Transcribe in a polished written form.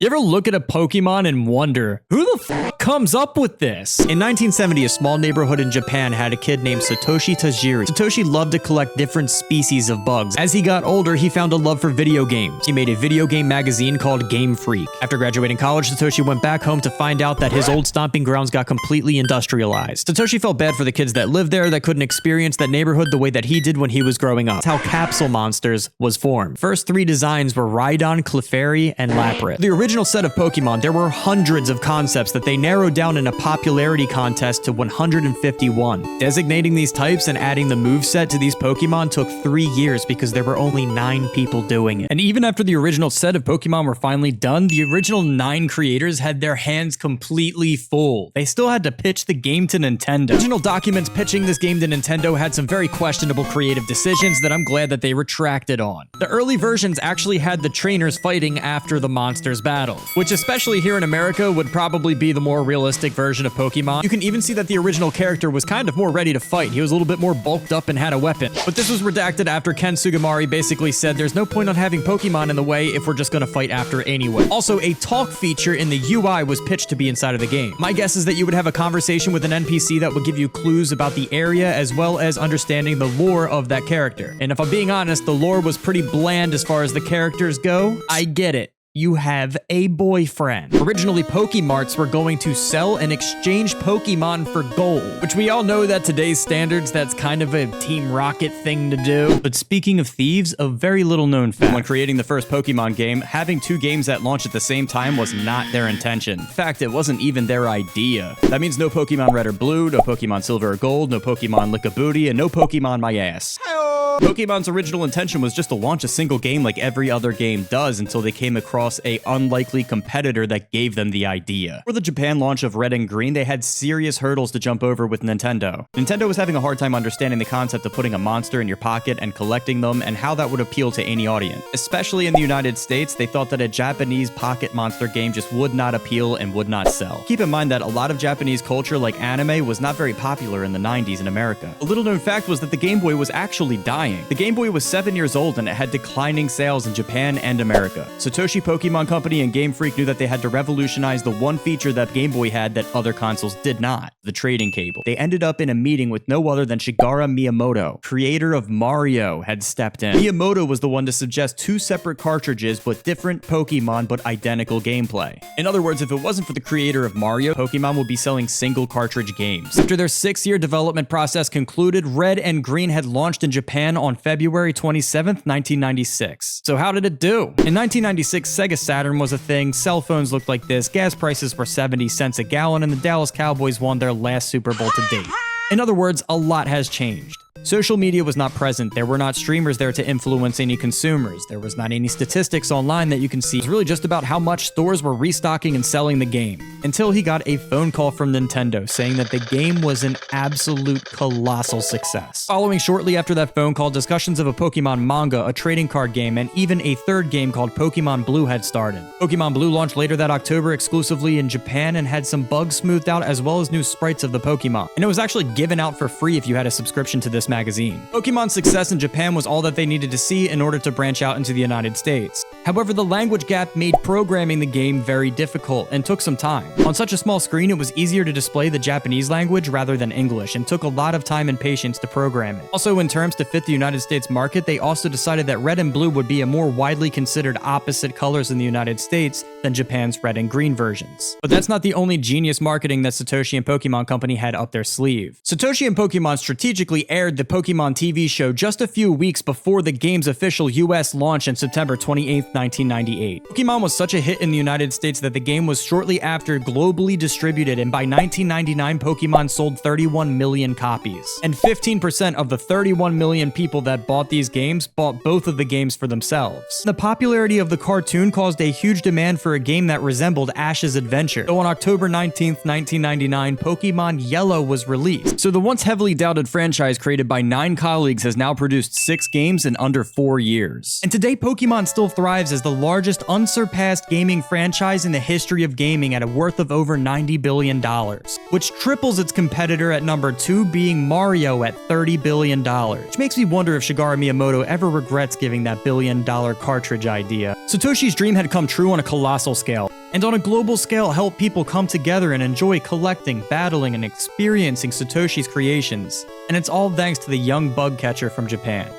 You ever look at a Pokemon and wonder, who the f comes up with this? In 1970, a small neighborhood in Japan had a kid named Satoshi Tajiri. Satoshi loved to collect different species of bugs. As he got older, he found a love for video games. He made a video game magazine called Gamefreak. After graduating college, Satoshi went back home to find out that his old stomping grounds got completely industrialized. Satoshi felt bad for the kids that lived there that couldn't experience that neighborhood the way that he did when he was growing up. That's how Capsule Monsters was formed. First three designs were Rhydon, Clefairy, and Lapras. The original set of Pokemon, there were hundreds of concepts that they narrowed down in a popularity contest to 151. Designating these types and adding the moveset to these Pokemon took 3 years because there were only 9 people doing it. And even after the original set of Pokemon were finally done, the original 9 creators had their hands completely full. They still had to pitch the game to Nintendo. Original documents pitching this game to Nintendo had some very questionable creative decisions that I'm glad that they retracted on. The early versions actually had the trainers fighting after the monsters battle, which especially here in America would probably be the more realistic version of Pokemon. You can even see that the original character was kind of more ready to fight. He was a little bit more bulked up and had a weapon. But this was redacted after Ken Sugimori basically said there's no point on having Pokemon in the way if we're just gonna fight after anyway. Also, a talk feature in the UI was pitched to be inside of the game. My guess is that you would have a conversation with an NPC that would give you clues about the area as well as understanding the lore of that character. And if I'm being honest, the lore was pretty bland as far as the characters go. I get it. You have a boyfriend. Originally, Pokemarts were going to sell and exchange Pokemon for gold, which we all know that today's standards, that's kind of a Team Rocket thing to do. But speaking of thieves, a very little known fact. When creating the first Pokemon game, having 2 games that launch at the same time was not their intention. In fact, it wasn't even their idea. That means no Pokemon Red or Blue, no Pokemon Silver or Gold, no Pokemon Lick a Booty, and no Pokemon My Ass. Pokemon's original intention was just to launch a single game like every other game does until they came across a unlikely competitor that gave them the idea. For the Japan launch of Red and Green, they had serious hurdles to jump over with Nintendo. Nintendo was having a hard time understanding the concept of putting a monster in your pocket and collecting them and how that would appeal to any audience. Especially in the United States, they thought that a Japanese pocket monster game just would not appeal and would not sell. Keep in mind that a lot of Japanese culture like anime was not very popular in the 90s in America. A little known fact was that the Game Boy was actually dying. The Game Boy was 7 years old and it had declining sales in Japan and America. Satoshi Pokemon Company and Game Freak knew that they had to revolutionize the one feature that Game Boy had that other consoles did not, the trading cable. They ended up in a meeting with no other than Shigeru Miyamoto, creator of Mario, had stepped in. Miyamoto was the one to suggest 2 separate cartridges with different Pokemon but identical gameplay. In other words, if it wasn't for the creator of Mario, Pokemon would be selling single cartridge games. After their 6-year development process concluded, Red and Green had launched in Japan on February 27th, 1996. So how did it do? In 1996, Sega Saturn was a thing, cell phones looked like this, gas prices were 70 cents a gallon, and the Dallas Cowboys won their last Super Bowl to date. In other words, a lot has changed. Social media was not present. There were not streamers there to influence any consumers. There was not any statistics online that you can see. It was really just about how much stores were restocking and selling the game. Until he got a phone call from Nintendo saying that the game was an absolute colossal success. Following shortly after that phone call, discussions of a Pokemon manga, a trading card game, and even a 3rd game called Pokemon Blue had started. Pokemon Blue launched later that October exclusively in Japan and had some bugs smoothed out as well as new sprites of the Pokemon. And it was actually given out for free if you had a subscription to this magazine. Pokemon's success in Japan was all that they needed to see in order to branch out into the United States. However, the language gap made programming the game very difficult and took some time. On such a small screen, it was easier to display the Japanese language rather than English and took a lot of time and patience to program it. Also, in terms to fit the United States market, they also decided that Red and Blue would be a more widely considered opposite colors in the United States than Japan's Red and Green versions. But that's not the only genius marketing that Satoshi and Pokemon Company had up their sleeve. Satoshi and Pokemon strategically aired the Pokemon TV show just a few weeks before the game's official US launch in September 28, 1998. Pokemon was such a hit in the United States that the game was shortly after globally distributed, and by 1999, Pokemon sold 31 million copies. And 15% of the 31 million people that bought these games bought both of the games for themselves. The popularity of the cartoon caused a huge demand for a game that resembled Ash's Adventure. So on October 19, 1999, Pokemon Yellow was released. So the once heavily doubted franchise created by 9 colleagues has now produced 6 games in under 4 years. And today, Pokemon still thrives as the largest unsurpassed gaming franchise in the history of gaming at a worth of over $90 billion, which triples its competitor at number 2 being Mario at $30 billion. Which makes me wonder if Shigeru Miyamoto ever regrets giving that $1 billion cartridge idea. Satoshi's dream had come true on a colossal scale. and on a global scale help people come together and enjoy collecting, battling, and experiencing Satoshi's creations. And it's all thanks to the young bug catcher from Japan.